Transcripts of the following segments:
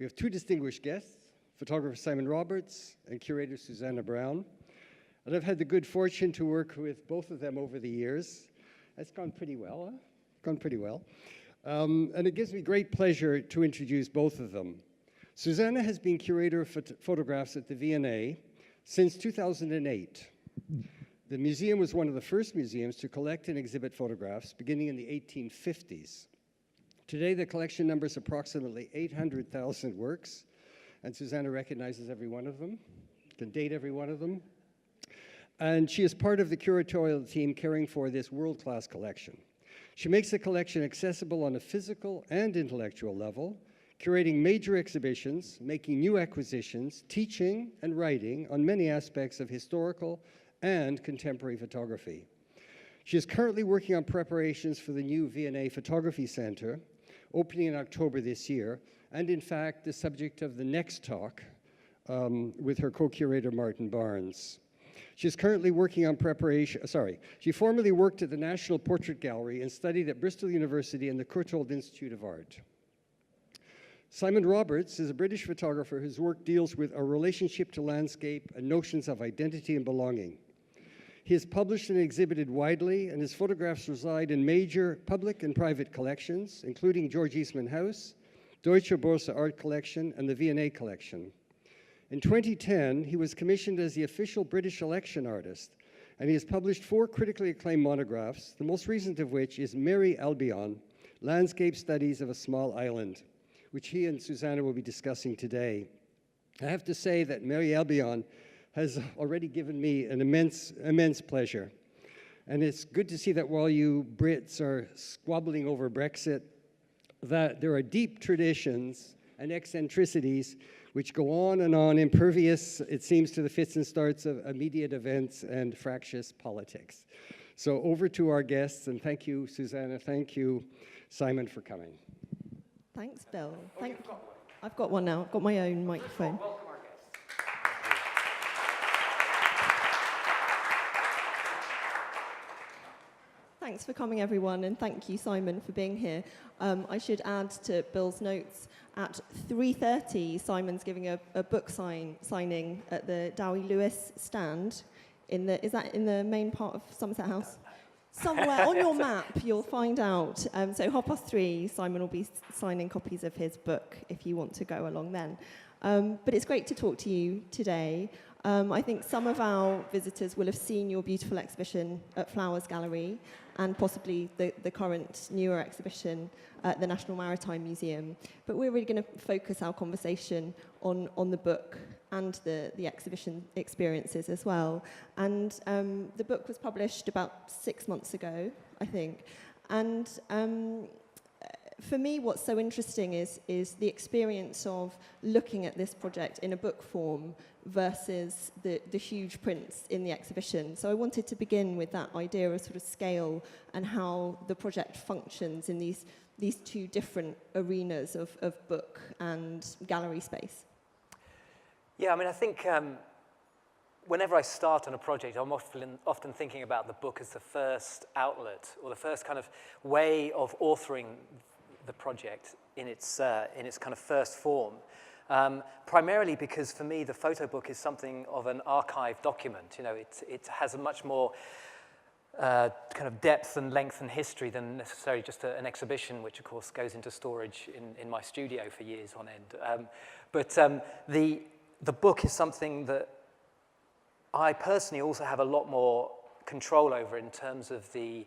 We have two distinguished guests, photographer Simon Roberts and curator Susanna Brown. And I've had the good fortune to work with both of them over the years. It's gone pretty well, huh? Gone pretty well. And it gives me great pleasure to introduce both of them. Susanna has been curator of photographs at the V&A since 2008. The museum was one of the first museums to collect and exhibit photographs beginning in the 1850s. Today, the collection numbers approximately 800,000 works, and Susanna recognizes every one of them, can date every one of them. And she is part of the curatorial team caring for this world-class collection. She makes the collection accessible on a physical and intellectual level, curating major exhibitions, making new acquisitions, teaching and writing on many aspects of historical and contemporary photography. She is currently working on preparations for the new V&A Photography Center, opening in October this year, and in fact, the subject of the next talk with her co-curator, Martin Barnes. She's currently working on she formerly worked at the National Portrait Gallery and studied at Bristol University and the Courtauld Institute of Art. Simon Roberts is a British photographer whose work deals with our relationship to landscape and notions of identity and belonging. He has published and exhibited widely, and his photographs reside in major public and private collections, including George Eastman House, Deutsche Börse Art Collection, and the V&A Collection. In 2010, he was commissioned as the official British election artist, and he has published 4 critically acclaimed monographs, the most recent of which is Mary Albion, Landscape Studies of a Small Island, which he and Susanna will be discussing today. I have to say that Mary Albion has already given me an immense pleasure. And it's good to see that while you Brits are squabbling over Brexit, that there are deep traditions and eccentricities which go on, impervious, it seems, to the fits and starts of immediate events and fractious politics. So over to our guests, and thank you, Susanna, thank you, Simon, for coming. Thanks, Bill. I've got one now. I've got my own microphone. Welcome our guests. Thanks for coming, everyone, and thank you, Simon, for being here. I should add to Bill's notes, at 3:30, Simon's giving a book signing at the Dowie Lewis stand. Is that in the main part of Somerset House? Somewhere on your map, you'll find out. So 3:30, Simon will be signing copies of his book if you want to go along then. But it's great to talk to you today. I think some of our visitors will have seen your beautiful exhibition at Flowers Gallery and possibly the current newer exhibition at the National Maritime Museum. But we're really going to focus our conversation on the book and the exhibition experiences as well. And the book was published about 6 months ago, I think. And for me, what's so interesting is the experience of looking at this project in a book form versus the huge prints in the exhibition. So I wanted to begin with that idea of sort of scale and how the project functions in these two different arenas of book and gallery space. Yeah, I mean, I think whenever I start on a project, I'm often thinking about the book as the first outlet or the first kind of way of authoring the project in its kind of first form. Primarily because for me, the photo book is something of an archive document. You know, it has a much more kind of depth and length and history than necessarily just an exhibition, which of course goes into storage in my studio for years on end. But the book is something that I personally also have a lot more control over in terms of the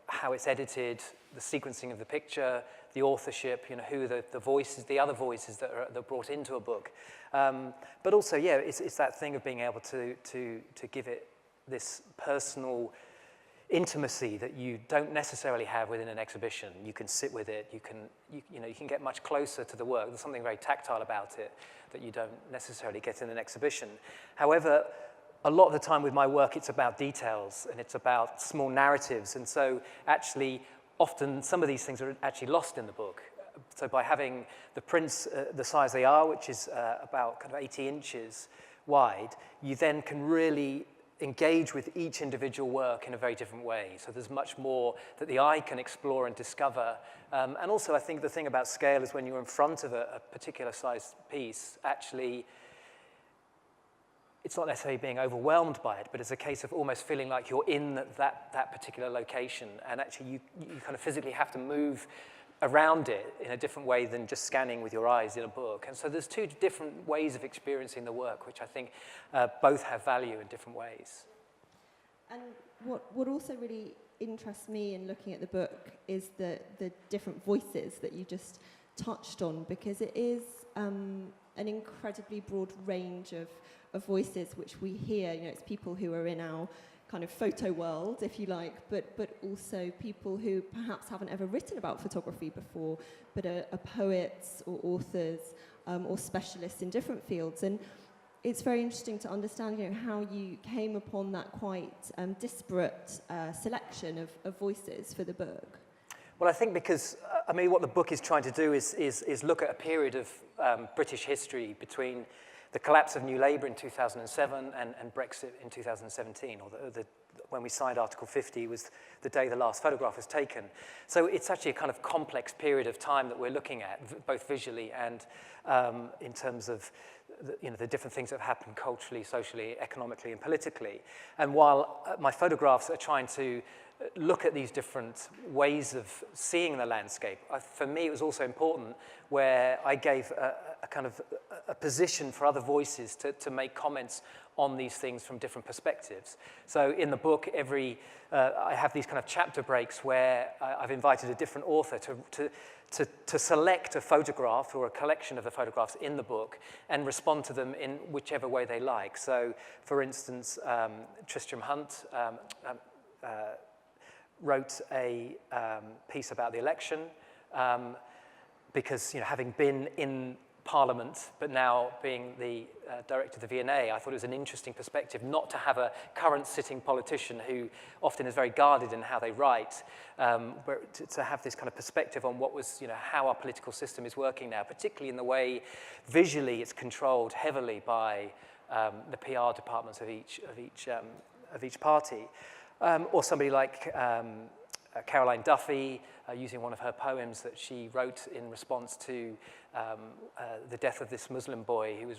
how it's edited, the sequencing of the picture, the authorship, you know, who the voices, the other voices that are brought into a book. But also, yeah, it's that thing of being able to give it this personal intimacy that you don't necessarily have within an exhibition. You can sit with it, you can get much closer to the work. There's something very tactile about it that you don't necessarily get in an exhibition. However, a lot of the time with my work, it's about details and it's about small narratives. And so actually, often some of these things are actually lost in the book. So by having the prints the size they are, which is about kind of 80 inches wide, you then can really engage with each individual work in a very different way. So there's much more that the eye can explore and discover. And also I think the thing about scale is when you're in front of a particular size piece, actually, it's not necessarily being overwhelmed by it, but it's a case of almost feeling like you're in that particular location, and actually you kind of physically have to move around it in a different way than just scanning with your eyes in a book. And so there's two different ways of experiencing the work, which I think both have value in different ways. And what also really interests me in looking at the book is the different voices that you just touched on, because it is an incredibly broad range of voices which we hear. You know, it's people who are in our kind of photo world, if you like, but also people who perhaps haven't ever written about photography before, but are poets or authors or specialists in different fields. And it's very interesting to understand, you know, how you came upon that quite disparate selection of voices for the book. Well, I think because, I mean, what the book is trying to do is look at a period of British history between the collapse of New Labour in 2007 and Brexit in 2017, or when we signed Article 50 was the day the last photograph was taken. So it's actually a kind of complex period of time that we're looking at, both visually and in terms of the different things that have happened culturally, socially, economically, and politically. And while my photographs are trying to look at these different ways of seeing the landscape, for me it was also important where I gave a kind of a position for other voices to make comments on these things from different perspectives. So in the book, I have these kind of chapter breaks where I've invited a different author to select a photograph or a collection of the photographs in the book and respond to them in whichever way they like. So, for instance, Tristram Hunt wrote a piece about the election because, having been in Parliament, but now being the director of the V&A, I thought it was an interesting perspective not to have a current sitting politician who often is very guarded in how they write, but to have this kind of perspective on what was, how our political system is working now, particularly in the way visually it's controlled heavily by the PR departments of each party, or somebody like Caroline Duffy, using one of her poems that she wrote in response to the death of this Muslim boy who was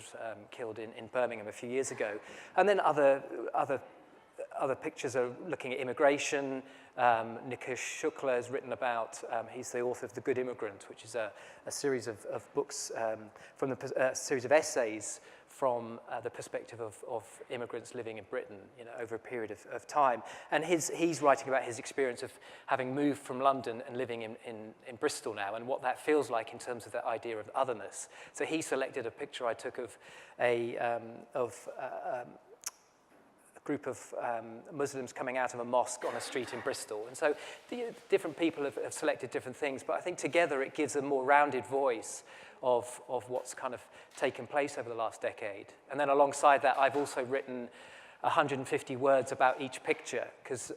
killed in Birmingham a few years ago. And then other pictures are looking at immigration. Nikesh Shukla has written about, he's the author of The Good Immigrant, which is a series of books from a series of essays from the perspective of immigrants living in Britain, over a period of time. And he's writing about his experience of having moved from London and living in Bristol now, and what that feels like in terms of that idea of otherness. So he selected a picture I took of a group of Muslims coming out of a mosque on a street in Bristol. And so different people have selected different things, but I think together it gives a more rounded voice of what's kind of taken place over the last decade. And then alongside that, I've also written 150 words about each picture, because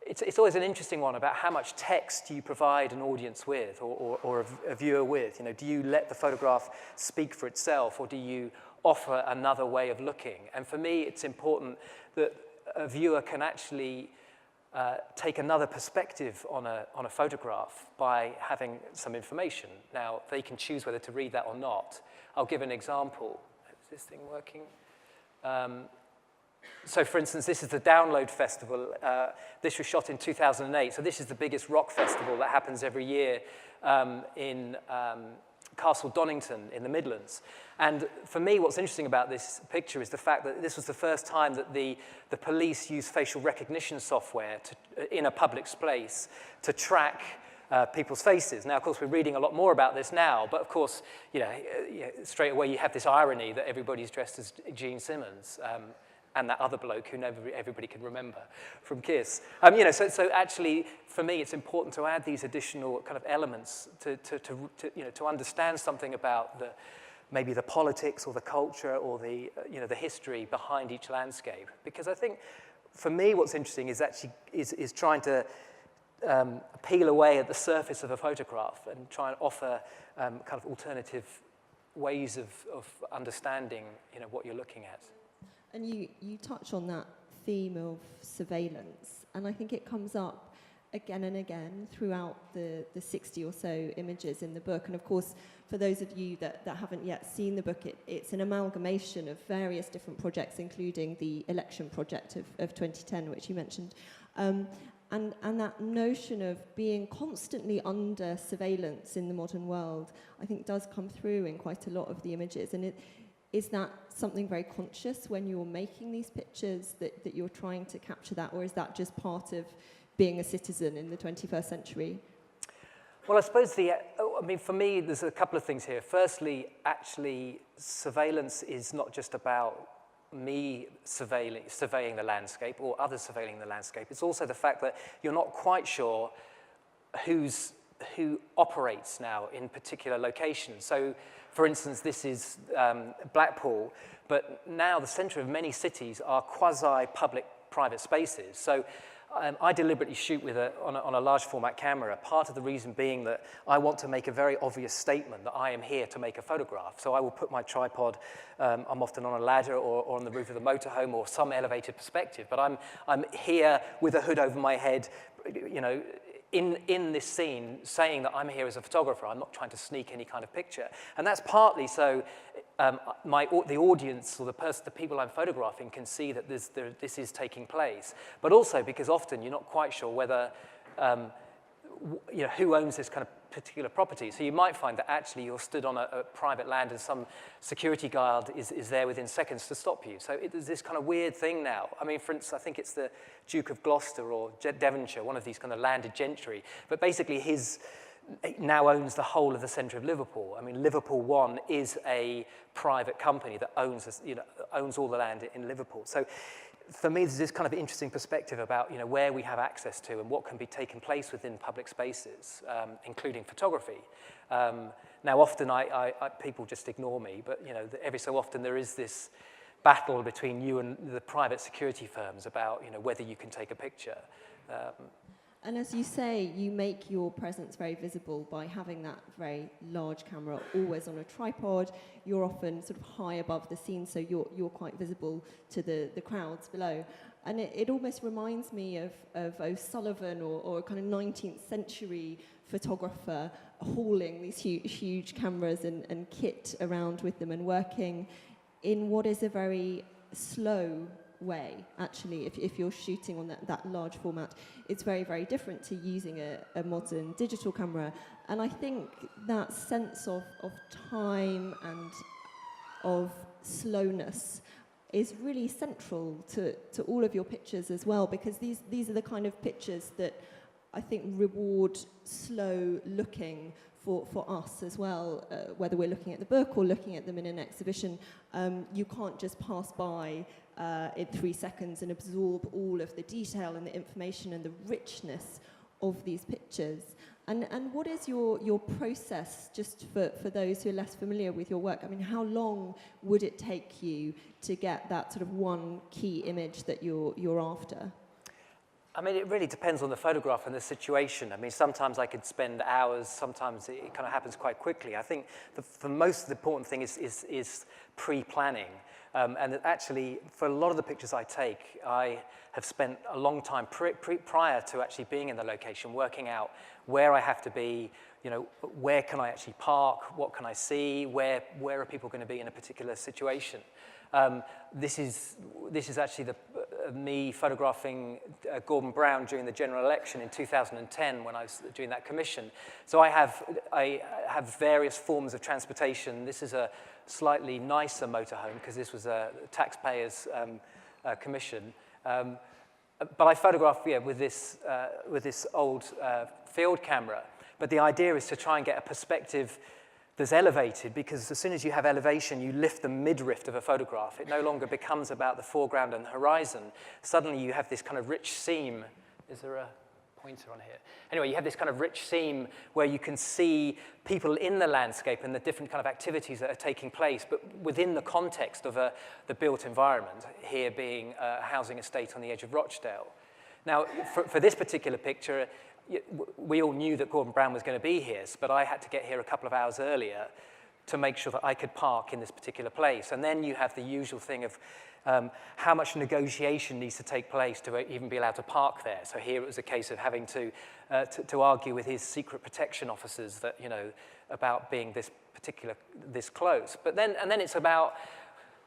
it's always an interesting one about how much text you provide an audience with, or a viewer with. Do you let the photograph speak for itself, or do you offer another way of looking? And for me, it's important that a viewer can actually take another perspective on a photograph by having some information. Now, they can choose whether to read that or not. I'll give an example. Is this thing working? So, for instance, this is the Download Festival. This was shot in 2008. So this is the biggest rock festival that happens every year in Castle Donington in the Midlands. And for me, what's interesting about this picture is the fact that this was the first time that the police used facial recognition software in a public space to track people's faces. Now, of course, we're reading a lot more about this now, but of course, straight away you have this irony that everybody's dressed as Gene Simmons. And that other bloke who everybody can remember from Kiss. So actually, for me, it's important to add these additional kind of elements to understand something about maybe the politics or the culture or the history behind each landscape. Because I think, for me, what's interesting is actually is trying to peel away at the surface of a photograph and try and offer kind of alternative ways of understanding what you're looking at. And you touch on that theme of surveillance, and I think it comes up again and again throughout the 60 or so images in the book. And of course, for those of you that haven't yet seen the book, it's an amalgamation of various different projects, including the election project of 2010, which you mentioned. And that notion of being constantly under surveillance in the modern world, I think does come through in quite a lot of the images. And is that something very conscious when you're making these pictures, that you're trying to capture that, or is that just part of being a citizen in the 21st century? Well, I suppose for me, there's a couple of things here. Firstly, actually, surveillance is not just about me surveying the landscape or others surveilling the landscape. It's also the fact that you're not quite sure who operates now in particular locations. So, for instance, this is Blackpool, but now the centre of many cities are quasi-public-private spaces. So I deliberately shoot on a large format camera, part of the reason being that I want to make a very obvious statement that I am here to make a photograph. So I will put my tripod, I'm often on a ladder or on the roof of the motorhome or some elevated perspective, but I'm here with a hood over my head, you know, in this scene, saying that I'm here as a photographer. I'm not trying to sneak any kind of picture. And that's partly so the audience or the people I'm photographing can see that this is taking place. But also because often you're not quite sure whether, you know, who owns this kind of particular property. So you might find that actually you're stood on a private land and some security guard is there within seconds to stop you. So there's this kind of weird thing now. I mean, for instance, I think it's the Duke of Gloucester or Devonshire, one of these kind of landed gentry. But basically he now owns the whole of the centre of Liverpool. I mean, Liverpool One is a private company that owns all the land in Liverpool. So for me, there's this kind of interesting perspective about, you know, where we have access to and what can be taking place within public spaces, including photography. Now, often people just ignore me, but, you know, every so often there is this battle between you and the private security firms about, you know, whether you can take a picture. And as you say, you make your presence very visible by having that very large camera always on a tripod. You're often sort of high above the scene, so you're quite visible to the crowds below. And it almost reminds me of O'Sullivan or a kind of 19th century photographer hauling these huge cameras and kit around with them and working in what is a very slow way, actually. If you're shooting on that large format, it's very, very different to using a modern digital camera. And I think that sense of time and of slowness is really central to all of your pictures as well, because these are the kind of pictures that I think reward slow looking for us as well, whether we're looking at the book or looking at them in an exhibition. You can't just pass by in 3 seconds and absorb all of the detail and the information and the richness of these pictures. And what is your process, just for those who are less familiar with your work? I mean, how long would it take you to get that sort of one key image that you're after? I mean, it really depends on the photograph and the situation. I mean, sometimes I could spend hours, sometimes it kind of happens quite quickly. I think the most important thing is pre-planning. And actually, for a lot of the pictures I take, I have spent a long time prior to actually being in the location, working out where I have to be, you know, where can I actually park, what can I see, where are people going to be in a particular situation. This is actually me photographing Gordon Brown during the general election in 2010 when I was doing that commission. So I have various forms of transportation. This is a slightly nicer motorhome because this was a taxpayer's commission. But I photograph with this old field camera. But the idea is to try and get a perspective that's elevated, because as soon as you have elevation, you lift the midriff of a photograph. It no longer becomes about the foreground and the horizon. Suddenly you have this kind of rich seam. Is there a pointer on here? Anyway, you have this kind of rich seam where you can see people in the landscape and the different kind of activities that are taking place, but within the context of the built environment, here being a housing estate on the edge of Rochdale. Now, for this particular picture, we all knew that Gordon Brown was going to be here, but I had to get here a couple of hours earlier to make sure that I could park in this particular place. And then you have the usual thing of how much negotiation needs to take place to even be allowed to park there. So here it was a case of having to argue with his secret protection officers that, about being this close. And then it's about,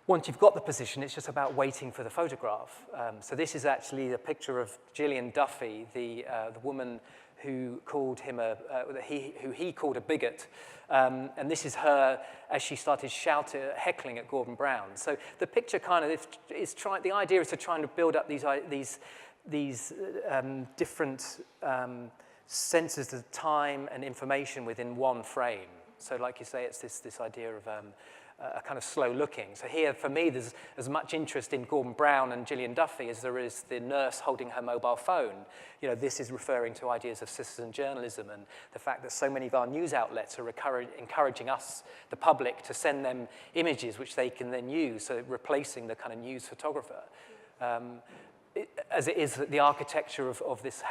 once you've got the position, it's just about waiting for the photograph. So this is actually a picture of Gillian Duffy, the woman who called him who he called a bigot. And this is her as she started heckling at Gordon Brown. So the picture kind of the idea is to try and build up these different senses of time and information within one frame. So like you say, it's this idea of a kind of slow looking. So here, for me, there's as much interest in Gordon Brown and Gillian Duffy as there is the nurse holding her mobile phone. This is referring to ideas of citizen journalism and the fact that so many of our news outlets are encouraging us, the public, to send them images which they can then use, so replacing the kind of news photographer. As it is the architecture of this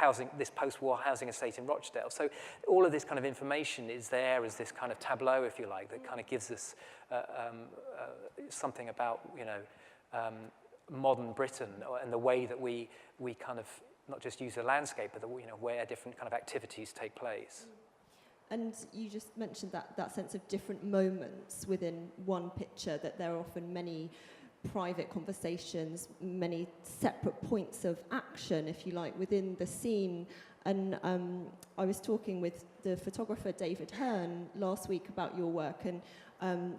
post-war housing estate in Rochdale. So all of this kind of information is there as this kind of tableau, if you like, that kind of gives us something about, modern Britain and the way that we kind of not just use the landscape, but where different kind of activities take place. And you just mentioned that sense of different moments within one picture, that there are often many private conversations, many separate points of action, if you like, within the scene. And I was talking with the photographer David Hearn last week about your work, and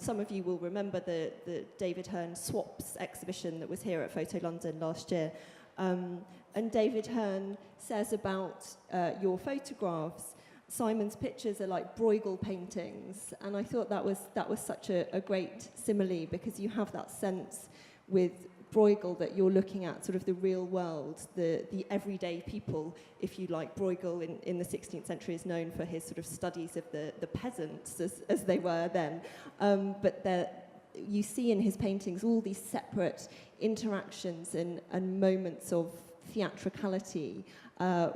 some of you will remember the David Hearn Swaps exhibition that was here at Photo London last year. And David Hearn says about your photographs, Simon's pictures are like Bruegel paintings, and I thought that was such a great simile, because you have that sense with Bruegel that you're looking at sort of the real world, the everyday people, if you like. Bruegel in the 16th century is known for his sort of studies of the peasants as they were then, but you see in his paintings all these separate interactions and moments of theatricality,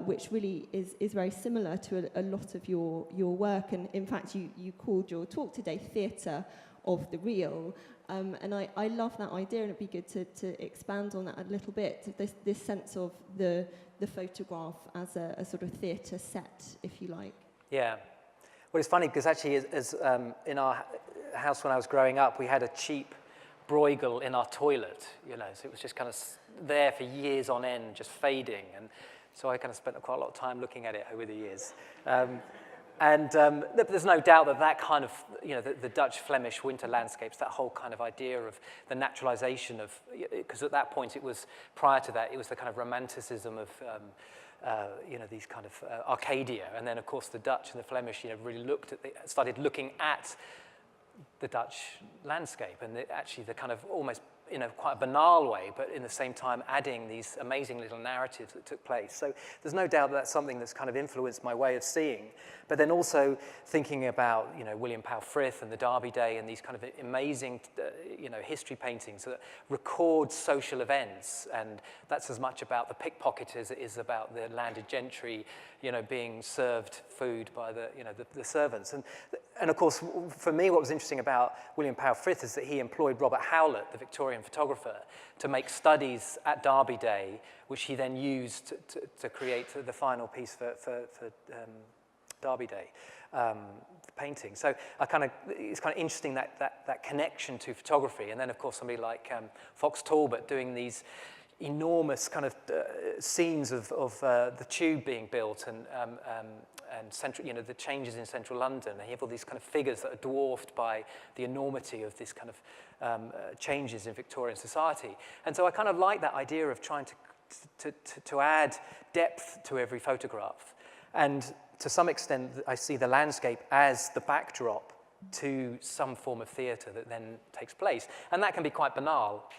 which really is very similar to a lot of your work. And in fact, you called your talk today Theatre of the Real. And I love that idea, and it'd be good to expand on that a little bit, this sense of the photograph as a sort of theatre set, if you like. Yeah. Well, it's funny, because actually as in our house when I was growing up, we had a cheap Bruegel in our toilet, so it was just kind of there for years on end, just fading. And so I kind of spent quite a lot of time looking at it over the years. And there's no doubt that kind of, the Dutch Flemish winter landscapes, that whole kind of idea of the naturalization of, because at that point prior to that, it was the kind of romanticism of, these kind of Arcadia. And then, of course, the Dutch and the Flemish, really started looking at the Dutch landscape, and actually the kind of almost, quite a banal way, but in the same time adding these amazing little narratives that took place. So there's no doubt that's something that's kind of influenced my way of seeing. But then also thinking about, William Powell Frith and the Derby Day and these kind of amazing, history paintings that record social events. And that's as much about the pickpocket as it is about the landed gentry, being served food by the servants. And of course, for me, what was interesting about William Powell Frith is that he employed Robert Howlett, the Victorian photographer, to make studies at Derby Day, which he then used to create the final piece for Derby Day, the painting. So it's kind of interesting that connection to photography. And then, of course, somebody like Fox Talbot doing these enormous kind of scenes of the tube being built and central, the changes in central London. And you have all these kind of figures that are dwarfed by the enormity of this kind of changes in Victorian society. And so I kind of like that idea of trying to add depth to every photograph. And to some extent, I see the landscape as the backdrop to some form of theatre that then takes place. And that can be quite banal.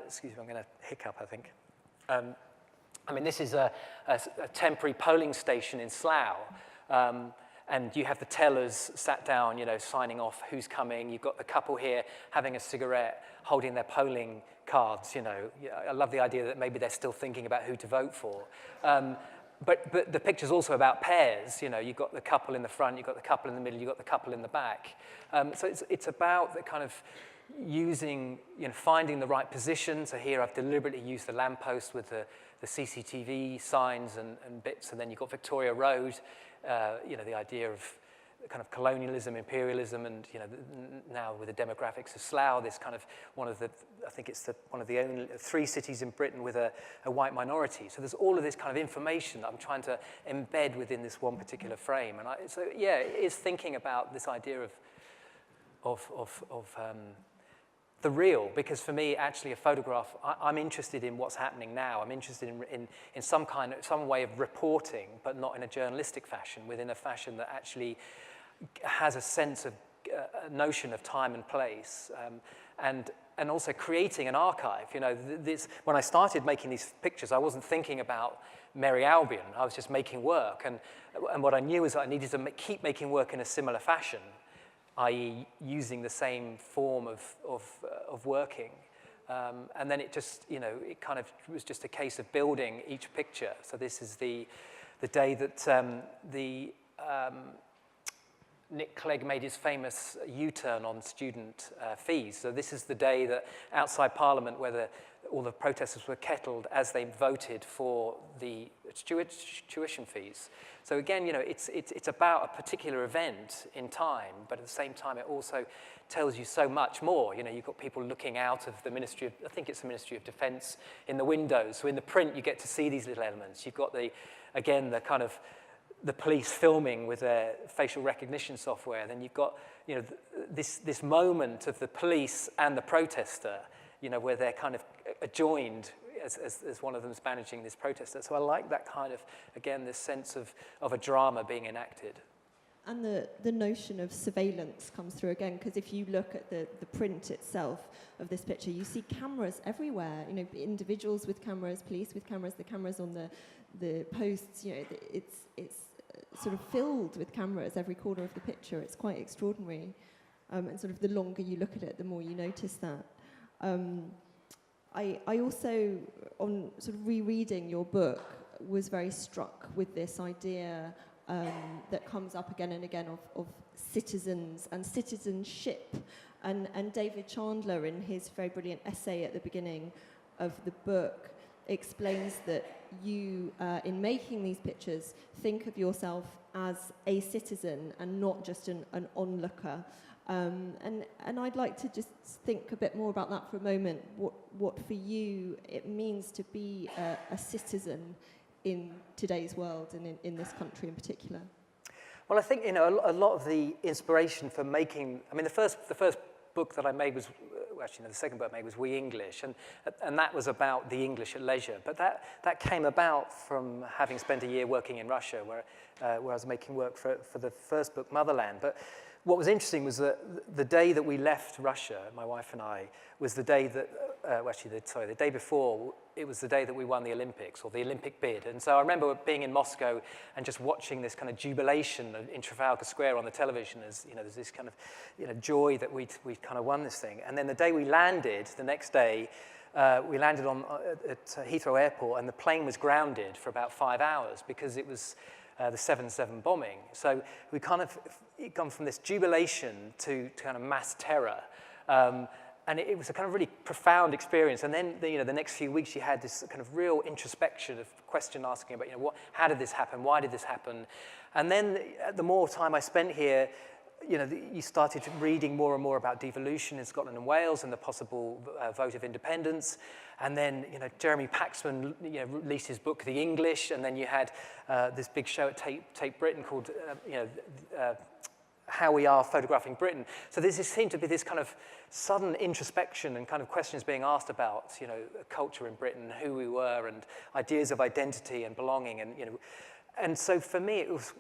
Excuse me, I'm going to hiccup, I think. This is a temporary polling station in Slough. And you have the tellers sat down, signing off who's coming. You've got the couple here having a cigarette, holding their polling cards, I love the idea that maybe they're still thinking about who to vote for. but the picture's also about pairs. You know, you've got the couple in the front, you've got the couple in the middle, you've got the couple in the back. So it's about the kind of using, finding the right position. So here I've deliberately used the lamppost with the CCTV signs and bits, and then you've got Victoria Road, the idea of kind of colonialism, imperialism, and now with the demographics of Slough, this kind of one of the only 3 cities in Britain with a white minority. So there's all of this kind of information that I'm trying to embed within this one particular frame. And it is thinking about this idea of the real, because for me, actually, a photograph, I'm interested in what's happening now. I'm interested in some way of reporting, but not in a journalistic fashion, within a fashion that actually has a sense of a notion of time and place, and also creating an archive. When I started making these pictures, I wasn't thinking about Merry Albion. I was just making work, and what I knew was that I needed to keep making work in a similar fashion, i.e. using the same form of working. And then it just, it kind of was just a case of building each picture. So this is the day that Nick Clegg made his famous U-turn on student fees. So this is the day that outside Parliament, where all the protesters were kettled as they voted for the tuition fees. So again, it's about a particular event in time, but at the same time, it also tells you so much more. You've got people looking out of the Ministry of, I think it's the Ministry of Defence, in the windows. So in the print, you get to see these little elements. You've got the kind of the police filming with their facial recognition software. Then you've got, this moment of the police and the protester, where they're kind of joined as one of them's managing this protester. So I like that kind of, again, this sense of a drama being enacted. And the notion of surveillance comes through again, because if you look at the print itself of this picture, you see cameras everywhere. Individuals with cameras, police with cameras, the cameras on the posts. It's sort of filled with cameras every corner of the picture. It's quite extraordinary, and sort of the longer you look at it, the more you notice that. I also, on sort of rereading your book, was very struck with this idea that comes up again and again of citizens and citizenship. And David Chandler, in his very brilliant essay at the beginning of the book, explains that you, in making these pictures, think of yourself as a citizen and not just an onlooker. And I'd like to just think a bit more about that for a moment, what for you it means to be a citizen in today's world and in this country in particular. Well, I think, a lot of the inspiration for making, the first book that I made was, the second book I made was We English, and that was about the English at leisure. But that came about from having spent a year working in Russia, where I was making work for the first book, Motherland. But what was interesting was that the day that we left Russia, my wife and I, was the day that, the day before, it was the day that we won the Olympics, or the Olympic bid. And so I remember being in Moscow and just watching this kind of jubilation in Trafalgar Square on the television as, there's this kind of, joy that we'd kind of won this thing. And then the day we landed, the next day, we landed at Heathrow Airport, and the plane was grounded for about 5 hours because it was the 7/7 bombing. So we kind of gone from this jubilation to kind of mass terror. And it was a kind of really profound experience. And then, the next few weeks, you had this kind of real introspection of question asking about, how did this happen? Why did this happen? And then the more time I spent here, you started reading more and more about devolution in Scotland and Wales and the possible vote of independence. And then, Jeremy Paxman, released his book, The English. And then you had this big show at Tate Britain called, How We Are Photographing Britain. So there seemed to be this kind of sudden introspection and kind of questions being asked about, culture in Britain, who we were, and ideas of identity and belonging. And so for me, it was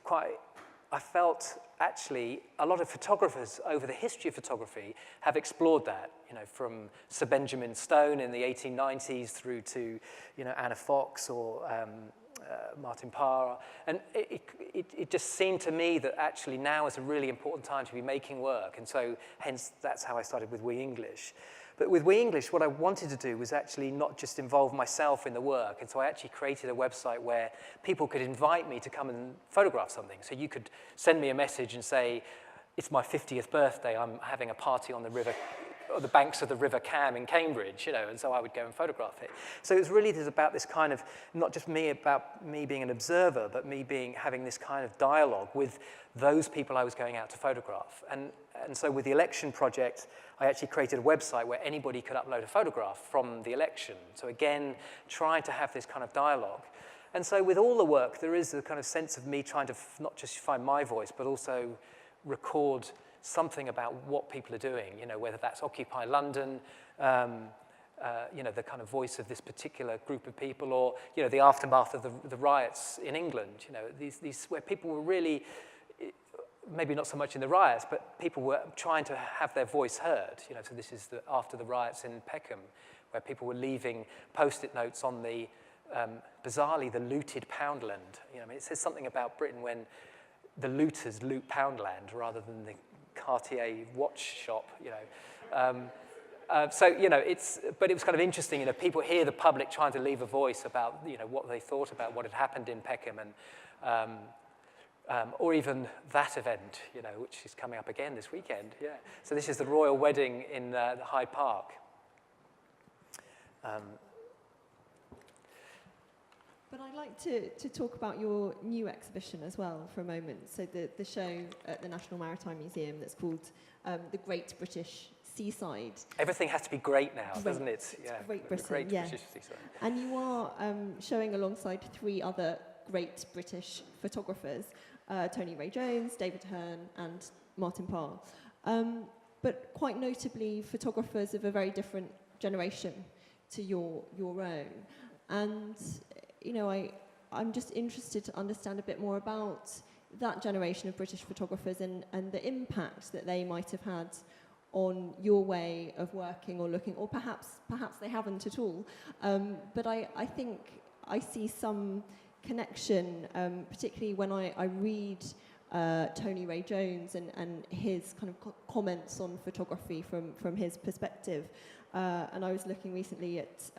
I felt actually a lot of photographers over the history of photography have explored that, from Sir Benjamin Stone in the 1890s through to, Anna Fox or Martin Parr. And it just seemed to me that actually now is a really important time to be making work. And so hence that's how I started with We English. But with We English, what I wanted to do was actually not just involve myself in the work, and so I actually created a website where people could invite me to come and photograph something. So you could send me a message and say, it's my 50th birthday, I'm having a party on the river, or the banks of the River Cam in Cambridge, you know, and so I would go and photograph it. So it was really just about this kind of, not just about me being an observer, but me having this kind of dialogue with those people I was going out to photograph. And so with the election project, I actually created a website where anybody could upload a photograph from the election. So again, trying to have this kind of dialogue. And so with all the work, there is a kind of sense of me trying to not just find my voice, but also record something about what people are doing, you know, whether that's Occupy London, you know, the kind of voice of this particular group of people, or, you know, the aftermath of the riots in England, you know, these where people were really, maybe not so much in the riots, but people were trying to have their voice heard, you know, so this is after the riots in Peckham, where people were leaving post-it notes on the, bizarrely, the looted Poundland. You know, I mean, it says something about Britain when the looters loot Poundland rather than the Cartier watch shop, you know. So, you know, but it was kind of interesting, you know, people hear the public trying to leave a voice about, you know, what they thought about what had happened in Peckham, and, or even that event, you know, which is coming up again this weekend, yeah. So this is the royal wedding in the Hyde Park. But I'd like to talk about your new exhibition as well for a moment. So the show at the National Maritime Museum that's called The Great British Seaside. Everything has to be great now, doesn't it? Yeah. Great Britain, Great yeah. British Seaside. And you are showing alongside 3 other great British photographers, Tony Ray-Jones, David Hearn, and Martin Parr. But quite notably, photographers of a very different generation to your own. And you know, I'm just interested to understand a bit more about that generation of British photographers and the impact that they might have had on your way of working or looking, or perhaps they haven't at all. But I think I see some connection, particularly when I read Tony Ray-Jones and his kind of comments on photography from his perspective. And I was looking recently at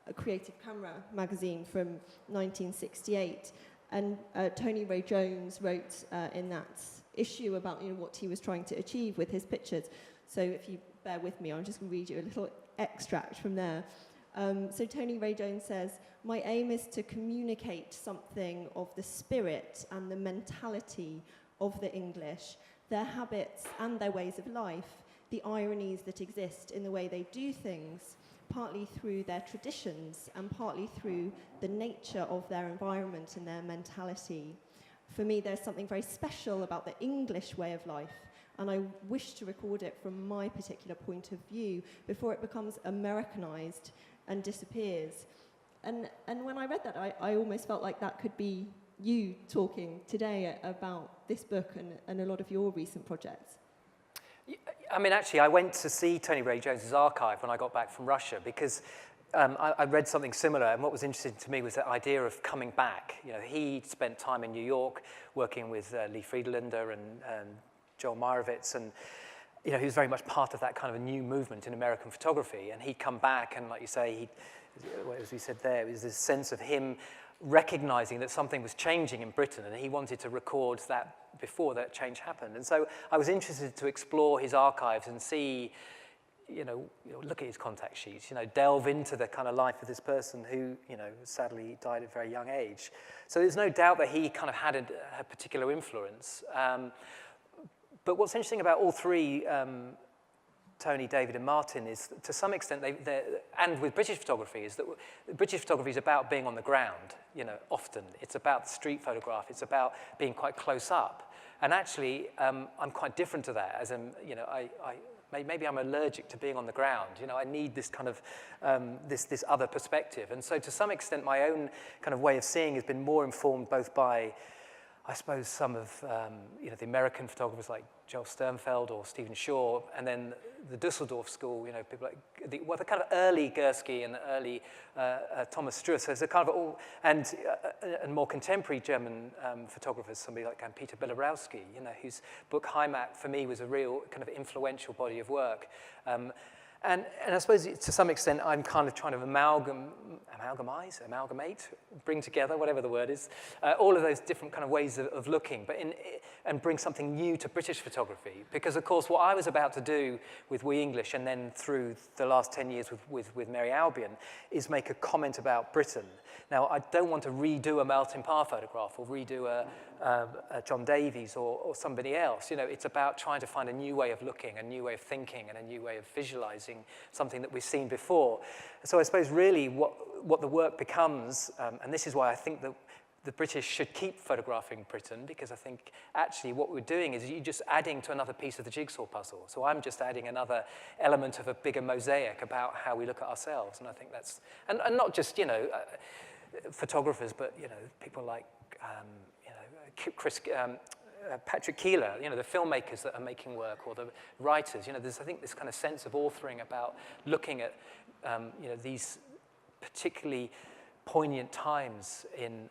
a Creative Camera magazine from 1968, and Tony Ray-Jones wrote in that issue about, you know, what he was trying to achieve with his pictures. So if you bear with me, I'm just going to read you a little extract from there. So Tony Ray-Jones says, "My aim is to communicate something of the spirit and the mentality of the English, their habits and their ways of life, the ironies that exist in the way they do things, partly through their traditions and partly through the nature of their environment and their mentality. For me, there's something very special about the English way of life, and I wish to record it from my particular point of view before it becomes Americanized and disappears." And when I read that, I almost felt like that could be you talking today about this book and a lot of your recent projects. I mean, actually, I went to see Tony Ray-Jones's archive when I got back from Russia because I read something similar, and what was interesting to me was the idea of coming back. You know, he spent time in New York working with Lee Friedlander and Joel Meyerowitz, and you know, he was very much part of that kind of a new movement in American photography. And he'd come back, and like you say, as we said there, it was this sense of him recognizing that something was changing in Britain, and he wanted to record that before that change happened. And so I was interested to explore his archives and see, you know, look at his contact sheets, you know, delve into the kind of life of this person who, you know, sadly died at a very young age. So there's no doubt that he kind of had a particular influence. But what's interesting about all 3, Tony, David, and Martin, is to some extent, and with British photography, is that British photography is about being on the ground, you know, often. It's about the street photograph. It's about being quite close up. And actually, I'm quite different to that, as in, you know, maybe I'm allergic to being on the ground. You know, I need this kind of, this other perspective. And so to some extent, my own kind of way of seeing has been more informed both by, I suppose, some of you know, the American photographers like Joel Sternfeld or Stephen Shaw, and then the Dusseldorf school, you know, people like the kind of early Gursky and early Thomas Struss. So there's a kind of all, and more contemporary German photographers, somebody like Peter Belorowski, you know, whose book Heimat for me was a real kind of influential body of work. And I suppose to some extent I'm kind of trying to amalgamate, bring together, whatever the word is, all of those different kind of ways of looking, and bring something new to British photography. Because of course what I was about to do with We English and then through the last 10 years with Mary Albion is make a comment about Britain. Now I don't want to redo a Melting Par photograph or redo a John Davies or somebody else. You know, it's about trying to find a new way of looking, a new way of thinking, and a new way of visualizing something that we've seen before. So I suppose really what the work becomes, and this is why I think that the British should keep photographing Britain, because I think actually what we're doing is you're just adding to another piece of the jigsaw puzzle. So I'm just adding another element of a bigger mosaic about how we look at ourselves. And I think that's, and not just, you know, photographers, but, you know, people like, you know, Patrick Keeler, you know, the filmmakers that are making work, or the writers, you know, there's, I think, this kind of sense of authoring about looking at, you know, these particularly poignant times in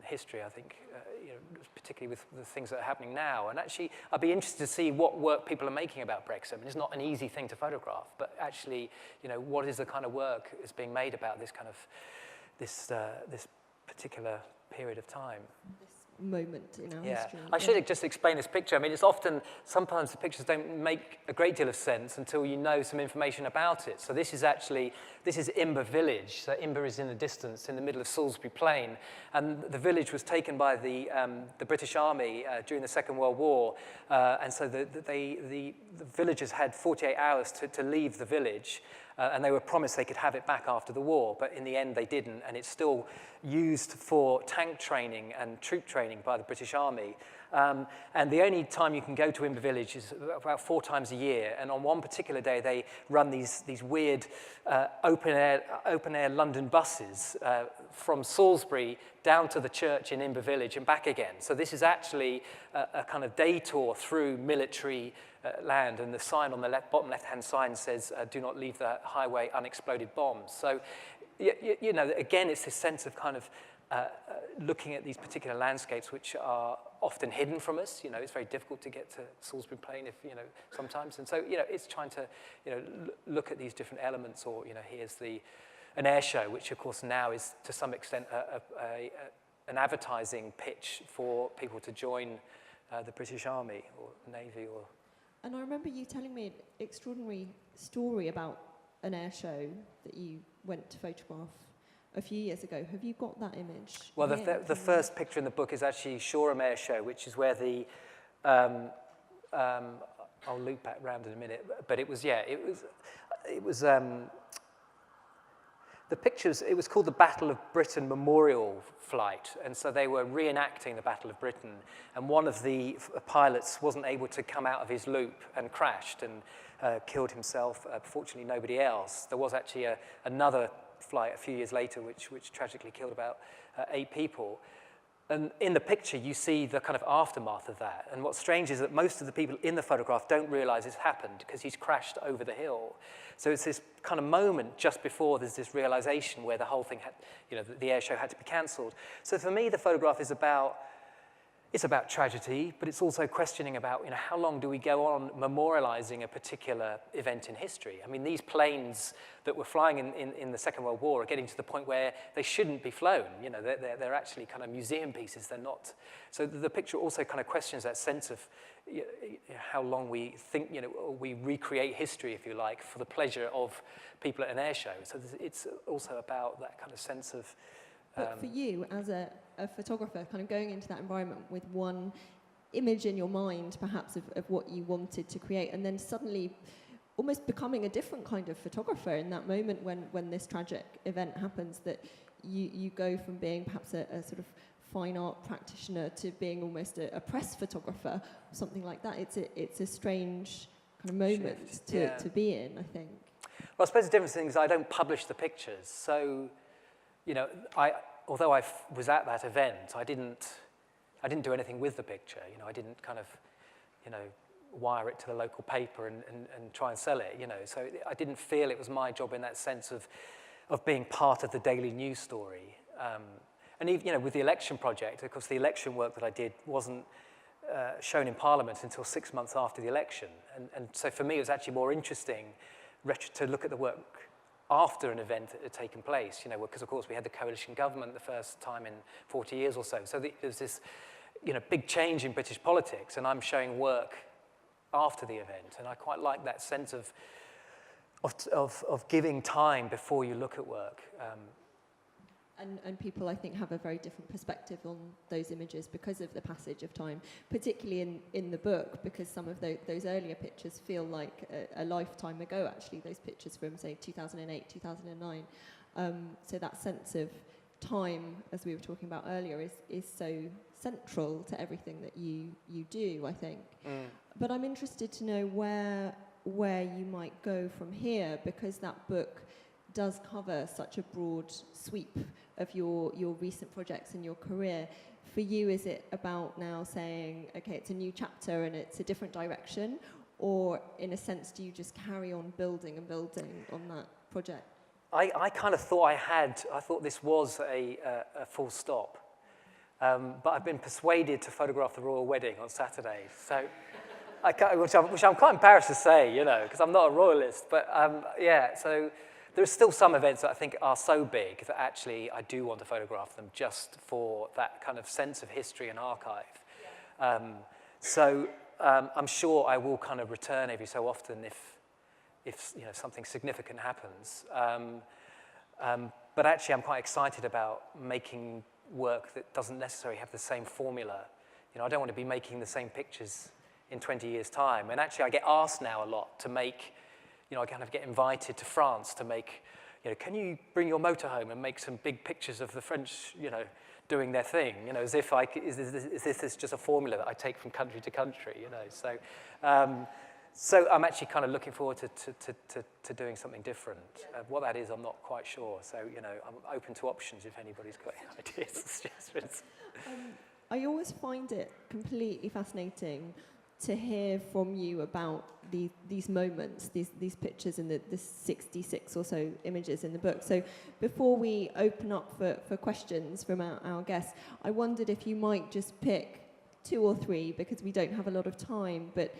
history, I think, you know, particularly with the things that are happening now. And actually, I'd be interested to see what work people are making about Brexit. I mean, it's not an easy thing to photograph, but actually, you know, what is the kind of work that's being made about this kind of, this particular period of time? Moment in our history. I should just explain this picture. I mean, it's often, sometimes the pictures don't make a great deal of sense until you know some information about it. So this is Imber Village. So Imber is in the distance, in the middle of Salisbury Plain. And the village was taken by the British Army during the Second World War. And so the villagers had 48 hours to leave the village. And they were promised they could have it back after the war, but in the end they didn't, and it's still used for tank training and troop training by the British Army. And the only time you can go to Imber Village is about 4 times a year, and on one particular day they run these weird open air London buses from Salisbury down to the church in Imber Village and back again. So this is actually a kind of day tour through military land, and the sign on the bottom left-hand sign says, do not leave the highway unexploded bombs. So, you know, again, it's this sense of kind of looking at these particular landscapes which are often hidden from us. You know, it's very difficult to get to Salisbury Plain, sometimes. And so, you know, it's trying to, you know, look at these different elements, or, you know, here's an air show, which of course now is to some extent an advertising pitch for people to join the British Army or Navy or... And I remember you telling me an extraordinary story about an air show that you went to photograph a few years ago. Have you got that image? Well, the first picture in the book is actually Shoreham Airshow, which is where the... I'll loop back round in a minute, but it was the pictures, it was called the Battle of Britain Memorial Flight, and so they were reenacting the Battle of Britain, and one of the pilots wasn't able to come out of his loop and crashed and killed himself. Fortunately, nobody else. There was actually another flight a few years later which tragically killed about 8 people. And in the picture, you see the kind of aftermath of that. And what's strange is that most of the people in the photograph don't realize it's happened because he's crashed over the hill. So it's this kind of moment just before there's this realization where the whole thing had, you know, the air show had to be cancelled. So for me, the photograph is about tragedy, but it's also questioning about, you know, how long do we go on memorializing a particular event in history? I mean, these planes that were flying in the Second World War are getting to the point where they shouldn't be flown. You know, they're actually kind of museum pieces. They're not. So the picture also kind of questions that sense of how long we think, you know, we recreate history, if you like, for the pleasure of people at an air show. So it's also about that kind of sense of... But for you, as a photographer, kind of going into that environment with one image in your mind, perhaps, of what you wanted to create, and then suddenly almost becoming a different kind of photographer in that moment when this tragic event happens, that you go from being perhaps a sort of fine art practitioner to being almost a press photographer, or something like that. It's a strange kind of moment to be in, I think. Well, I suppose the difference is I don't publish the pictures, so... You know, although I was at that event, I didn't do anything with the picture. You know, I didn't kind of, you know, wire it to the local paper and try and sell it. You know, so I didn't feel it was my job in that sense of being part of the daily news story. And even, you know, with the election project, of course, the election work that I did wasn't shown in Parliament until 6 months after the election. And so for me, it was actually more interesting to look at the work after an event that had taken place, you know, because of course we had the coalition government the first time in 40 years or so. So there was this, you know, big change in British politics, and I'm showing work after the event, and I quite like that sense of giving time before you look at work. And people, I think, have a very different perspective on those images because of the passage of time, particularly in the book, because some of those earlier pictures feel like a lifetime ago, actually, those pictures from, say, 2008, 2009. So that sense of time, as we were talking about earlier, is so central to everything that you do, I think. But I'm interested to know where you might go from here, because that book does cover such a broad sweep of your recent projects and your career. For you, is it about now saying, okay, it's a new chapter and it's a different direction, or in a sense, do you just carry on building and building on that project? I kind of thought I thought this was a full stop, but I've been persuaded to photograph the royal wedding on Saturday, so which I'm quite embarrassed to say, you know, because I'm not a royalist, but yeah, so there are still some events that I think are so big that actually I do want to photograph them just for that kind of sense of history and archive. So I'm sure I will kind of return every so often if you know, something significant happens. But actually I'm quite excited about making work that doesn't necessarily have the same formula. You know, I don't want to be making the same pictures in 20 years' time. And actually I get asked now a lot to make, you know, I kind of get invited to France to make, you know, can you bring your motorhome and make some big pictures of the French, you know, doing their thing, you know, as if is this just a formula that I take from country to country, you know. So so I'm actually kind of looking forward to doing something different. What that is, I'm not quite sure. So, you know, I'm open to options if anybody's got any ideas or suggestions. I always find it completely fascinating to hear from you about these moments, these pictures and the 66 or so images in the book. So before we open up for questions from our guests, I wondered if you might just pick 2 or 3, because we don't have a lot of time, but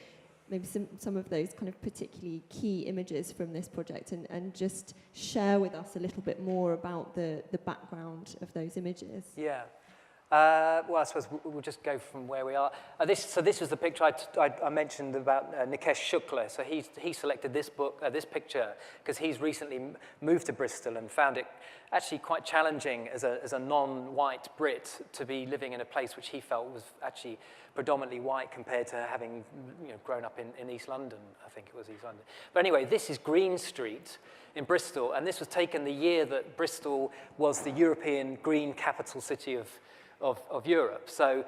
maybe some of those kind of particularly key images from this project, and just share with us a little bit more about the background of those images. Yeah. Well, I suppose we'll just go from where we are. So this was the picture I mentioned about Nikesh Shukla. So he selected this picture because he's recently moved to Bristol and found it actually quite challenging as a non-white Brit to be living in a place which he felt was actually predominantly white compared to having, you know, grown up in East London. I think it was East London. But anyway, this is Green Street in Bristol, and this was taken the year that Bristol was the European green capital city of Europe. So,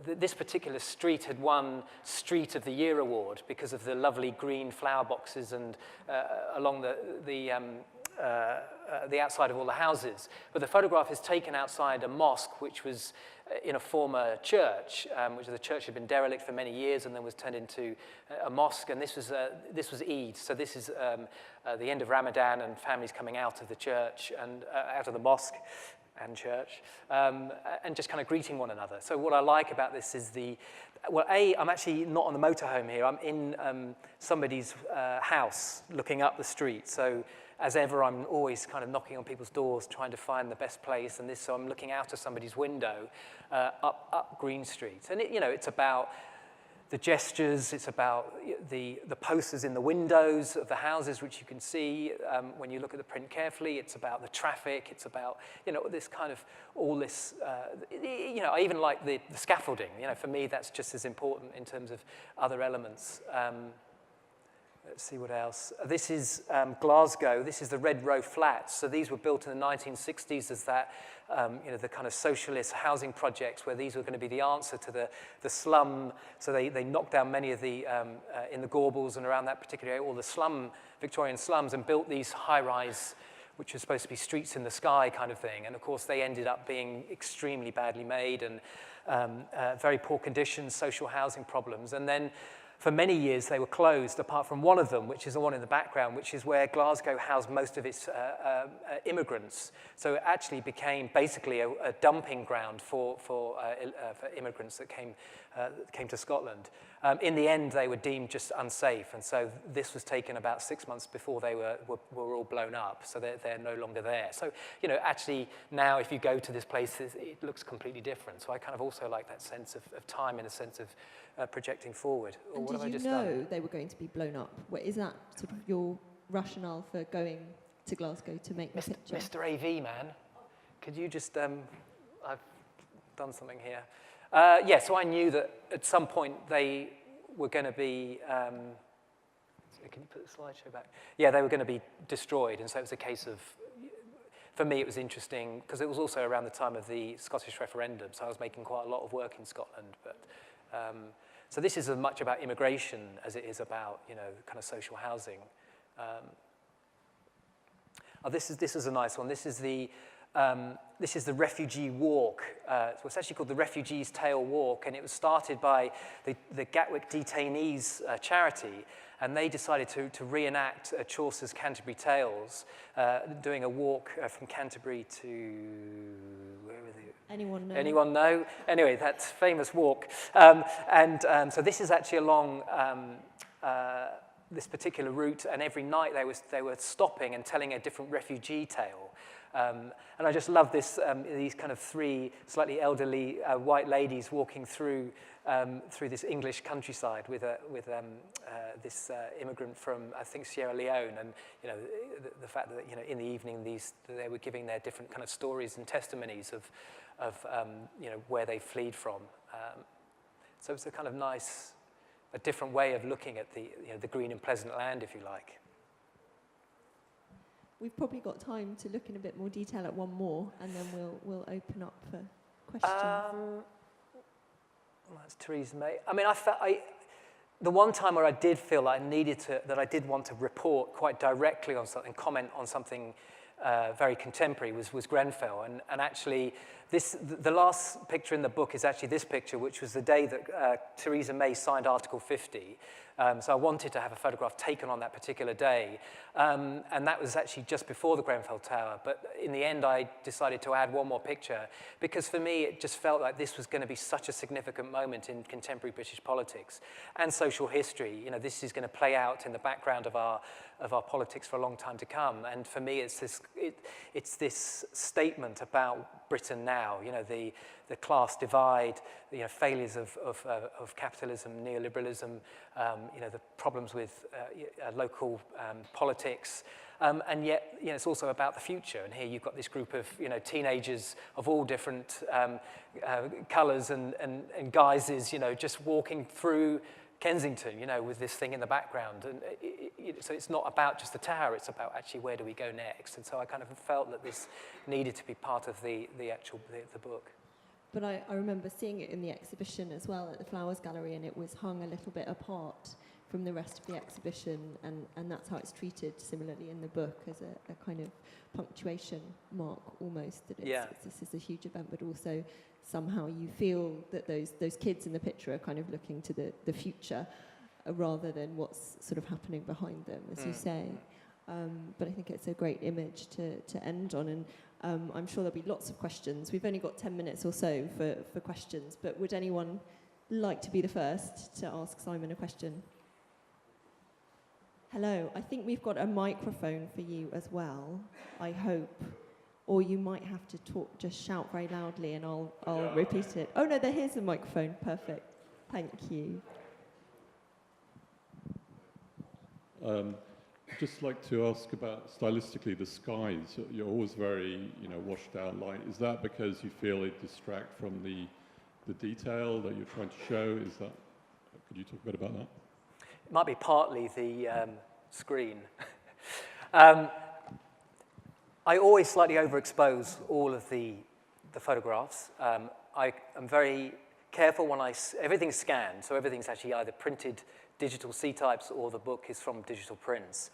this particular street had won Street of the Year award because of the lovely green flower boxes and along the outside of all the houses. But the photograph is taken outside a mosque, which was in a former church, which the church had been derelict for many years and then was turned into a mosque. And this was Eid. So this is the end of Ramadan and families coming out of the church and out of the mosque and church, and just kind of greeting one another. So what I like about this is I'm actually not on the motorhome here. I'm in somebody's house looking up the street. So as ever, I'm always kind of knocking on people's doors, trying to find the best place. And so I'm looking out of somebody's window up Green Street. And it's about the gestures, it's about the posters in the windows of the houses, which you can see when you look at the print carefully. It's about the traffic. It's about, this kind of, all this, I even like the scaffolding. For me, that's just as important in terms of other elements. Let's see what else. This is Glasgow. This is the Red Row Flats. So these were built in the 1960s as that, the kind of socialist housing projects where these were going to be the answer to the slum. So they knocked down many of the, in the Gorbals and around that particular area, all the Victorian slums, and built these high-rise, which are supposed to be streets in the sky kind of thing. And of course, they ended up being extremely badly made and very poor conditions, social housing problems. And then For many years, they were closed, apart from one of them, which is the one in the background, which is where Glasgow housed most of its immigrants. So it actually became basically a dumping ground for immigrants that came to Scotland. In the end, they were deemed just unsafe, and so this was taken about 6 months before they were all blown up, so they're no longer there. So, actually now if you go to this place, it looks completely different. So I kind of also like that sense of time, in a sense of projecting forward. And what have I did just you know done? they were going to be blown up? Is that sort of your rationale for going to Glasgow to make the picture? Mr. AV, man, could you just, I've done something here. Yeah, so I knew that at some point they were going to be, can you put the slideshow back? Yeah, they were going to be destroyed, and so it was a case of, for me it was interesting, because it was also around the time of the Scottish referendum, so I was making quite a lot of work in Scotland, but so this is as much about immigration as it is about, kind of social housing. This is a nice one. This is the refugee walk. So it's actually called the Refugees' Tale Walk, and it was started by the Gatwick Detainees charity, and they decided to reenact Chaucer's Canterbury Tales, doing a walk from Canterbury to, where were they? Anyone know? Anyone know? Anyway, that famous walk. So this is actually along this particular route, and every night they were stopping and telling a different refugee tale. And I just love this, these kind of three slightly elderly white ladies walking through this English countryside with this immigrant from, I think, Sierra Leone, and the fact that in the evening they were giving their different kind of stories and testimonies of where they fled from. So it's a kind of nice, a different way of looking at the green and pleasant land, if you like. We've probably got time to look in a bit more detail at one more, and then we'll open up for questions. That's Treason, mate. I mean, the one time where I did feel like I did want to report quite directly on something, comment on something very contemporary was Grenfell, and actually the last picture in the book is actually this picture, which was the day that Theresa May signed Article 50. So I wanted to have a photograph taken on that particular day, and that was actually just before the Grenfell Tower. But in the end, I decided to add one more picture, because for me, it just felt like this was going to be such a significant moment in contemporary British politics and social history. This is going to play out in the background of our politics for a long time to come. And for me, it's this statement about Britain now. The class divide, failures of capitalism, neoliberalism, the problems with local politics, and yet it's also about the future. And here you've got this group of teenagers of all different colours and guises, just walking through Kensington, with this thing in the background. And so it's not about just the tower, it's about actually where do we go next. And so I kind of felt that this needed to be part of the book. But I remember seeing it in the exhibition as well at the Flowers Gallery, and it was hung a little bit apart from the rest of the exhibition, and that's how it's treated similarly in the book, as a kind of punctuation mark almost, that this is a huge event, but also somehow you feel that those kids in the picture are kind of looking to the future rather than what's sort of happening behind them, as you say. But I think it's a great image to end on, and I'm sure there'll be lots of questions. We've only got 10 minutes or so for questions, but would anyone like to be the first to ask Simon a question? Hello, I think we've got a microphone for you as well, I hope. Or you might have to just shout very loudly and I'll repeat it. Oh no, here's a microphone, perfect. Thank you. Just like to ask about stylistically the skies. You're always very, washed out light. Is that because you feel it distract from the detail that you're trying to show? Could you talk a bit about that? It might be partly the screen. I always slightly overexpose all of the photographs. I am very careful when everything's scanned, so everything's actually either printed digital C-types or the book is from digital prints.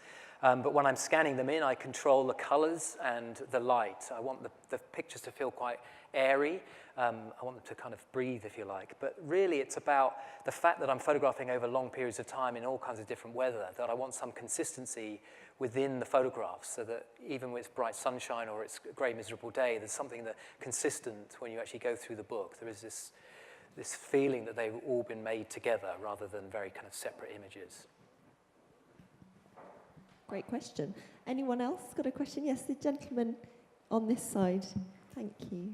But when I'm scanning them in, I control the colors and the light. I want the pictures to feel quite airy. I want them to kind of breathe, if you like. But really, it's about the fact that I'm photographing over long periods of time in all kinds of different weather, that I want some consistency within the photographs, so that even with bright sunshine or it's a grey, miserable day, there's something that consistent when you actually go through the book. There is this feeling that they've all been made together rather than very kind of separate images. Great question. Anyone else got a question? Yes, the gentleman on this side. Thank you.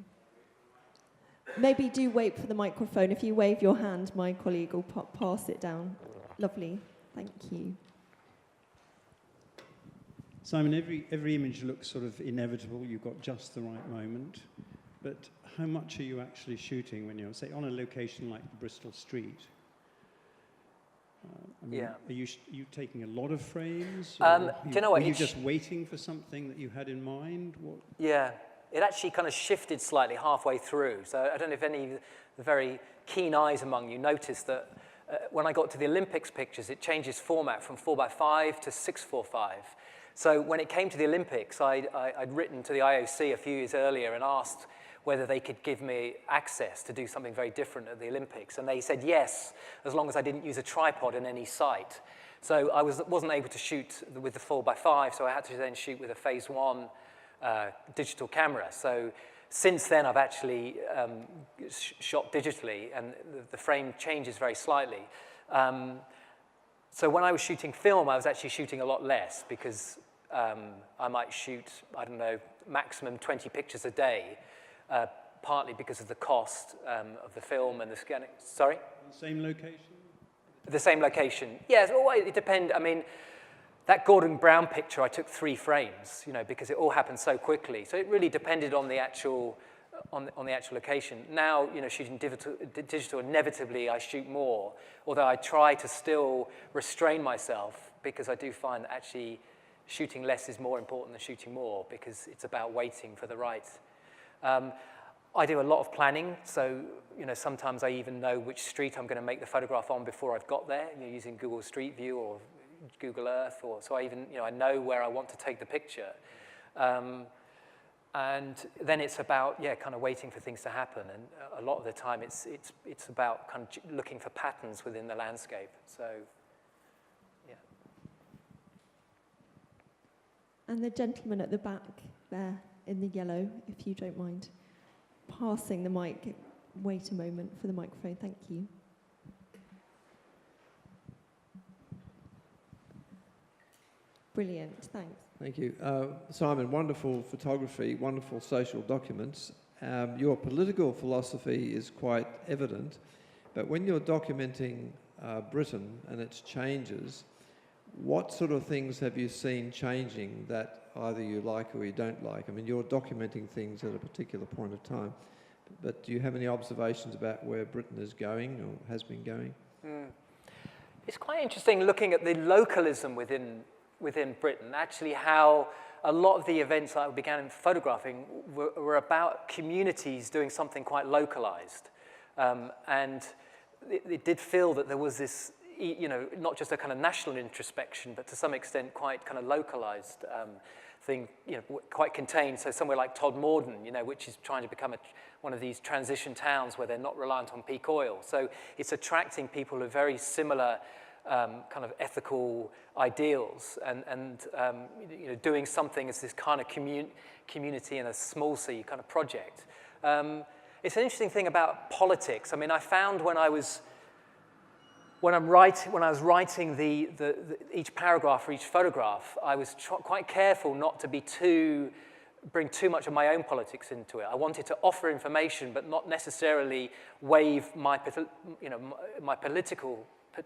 Maybe do wait for the microphone. If you wave your hand, my colleague will pass it down. Lovely. Thank you. Simon, every image looks sort of inevitable. You've got just the right moment. But how much are you actually shooting when you're, say, on a location like the Bristol Street? Yeah. Are you taking a lot of frames? Do you know what? Were you just waiting for something that you had in mind? What? Yeah. It actually kind of shifted slightly halfway through. So I don't know if any of the very keen eyes among you noticed that when I got to the Olympics pictures, it changes format from 4x5 to 6x5. So when it came to the Olympics, I'd written to the IOC a few years earlier and asked whether they could give me access to do something very different at the Olympics. And they said yes, as long as I didn't use a tripod in any site. So I wasn't able to shoot with the 4x5, so I had to then shoot with a Phase 1 digital camera. So since then, I've actually shot digitally, and the frame changes very slightly. So when I was shooting film, I was actually shooting a lot less because I might shoot, I don't know, maximum 20 pictures a day, partly because of the cost of the film and the scanning. Sorry? The same location? The same location. Yes, well, it depends. I mean, that Gordon Brown picture, I took 3 frames, you know, because it all happened so quickly. So it really depended on the actual on the actual location. Now, you know, shooting digital, inevitably I shoot more, although I try to still restrain myself because I do find that actually shooting less is more important than shooting more because it's about waiting for the right. I do a lot of planning, so you know sometimes I even know which street I'm going to make the photograph on before I've got there, you know, using Google Street View or Google Earth, or so I even I know where I want to take the picture, and then it's about kind of waiting for things to happen, and a lot of the time it's about kind of looking for patterns within the landscape. So yeah. And the gentleman at the back there in the yellow, if you don't mind passing the mic. Wait a moment for the microphone. Thank you. Brilliant. Thanks. Thank you. Simon, wonderful photography, wonderful social documents. Your political philosophy is quite evident, but when you're documenting Britain and its changes, what sort of things have you seen changing that either you like or you don't like? I mean, you're documenting things at a particular point of time, but do you have any observations about where Britain is going or has been going? It's quite interesting looking at the localism within Britain, actually how a lot of the events that I began photographing were about communities doing something quite localized. And it did feel that there was this, not just a kind of national introspection, but to some extent quite kind of localized thing, quite contained. So somewhere like Todmorden, which is trying to become one of these transition towns where they're not reliant on peak oil. So it's attracting people who are very similar kind of ethical ideals and doing something as this kind of community in a small c kind of project. It's an interesting thing about politics. I mean, I found when I was writing each paragraph or each photograph, I was quite careful not to bring too much of my own politics into it. I wanted to offer information, but not necessarily wave my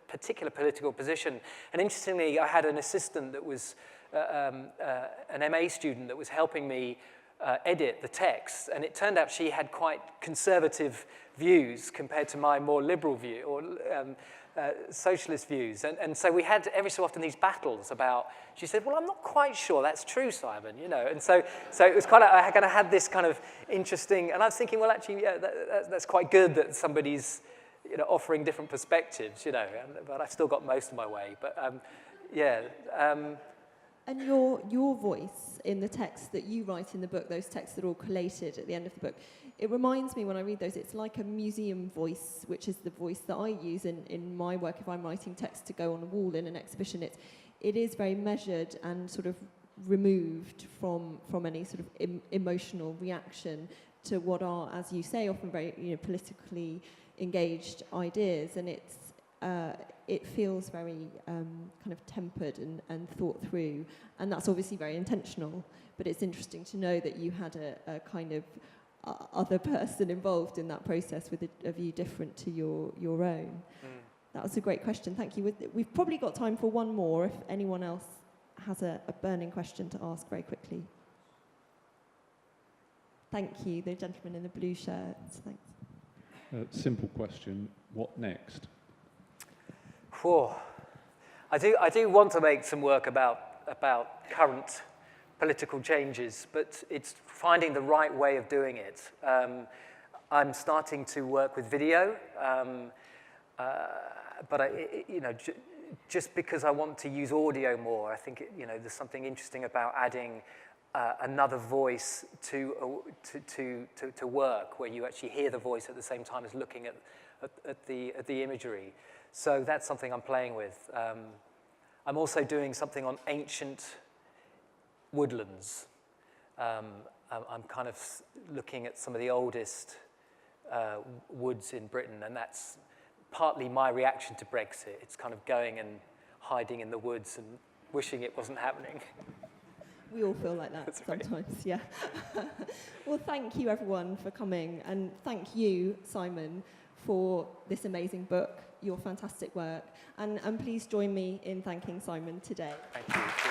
particular political position. And interestingly, I had an assistant that was an MA student that was helping me edit the text, and it turned out she had quite conservative views compared to my more liberal view, or socialist views. And so we had every so often these battles about, she said, well, I'm not quite sure that's true, Simon, and so it was kind of, I kind of had this kind of interesting, and I was thinking, well, actually, yeah, that's quite good that somebody's offering different perspectives, but I've still got most of my way. But And your voice in the text that you write in the book, those texts that are all collated at the end of the book, it reminds me when I read those, it's like a museum voice, which is the voice that I use in my work if I'm writing text to go on a wall in an exhibition. It is very measured and sort of removed from any sort of emotional reaction to what are, as you say, often very politically engaged ideas, and it feels very kind of tempered and thought through, and that's obviously very intentional, but it's interesting to know that you had a kind of other person involved in that process with a view different to your own. That was a great question, thank you. We've probably got time for one more if anyone else has a burning question to ask very quickly. Thank you, the gentleman in the blue shirts, thanks. Simple question, what next? Whew. I do want to make some work about current political changes, but it's finding the right way of doing it. I'm starting to work with video, but just because I want to use audio more, I think there's something interesting about adding another voice to work, where you actually hear the voice at the same time as looking at the imagery. So that's something I'm playing with. I'm also doing something on ancient woodlands. I'm kind of looking at some of the oldest woods in Britain, and that's partly my reaction to Brexit. It's kind of going and hiding in the woods and wishing it wasn't happening. We all feel like that sometimes, right. Yeah. Well, thank you everyone for coming, and thank you, Simon, for this amazing book, your fantastic work, and please join me in thanking Simon today. Thank you.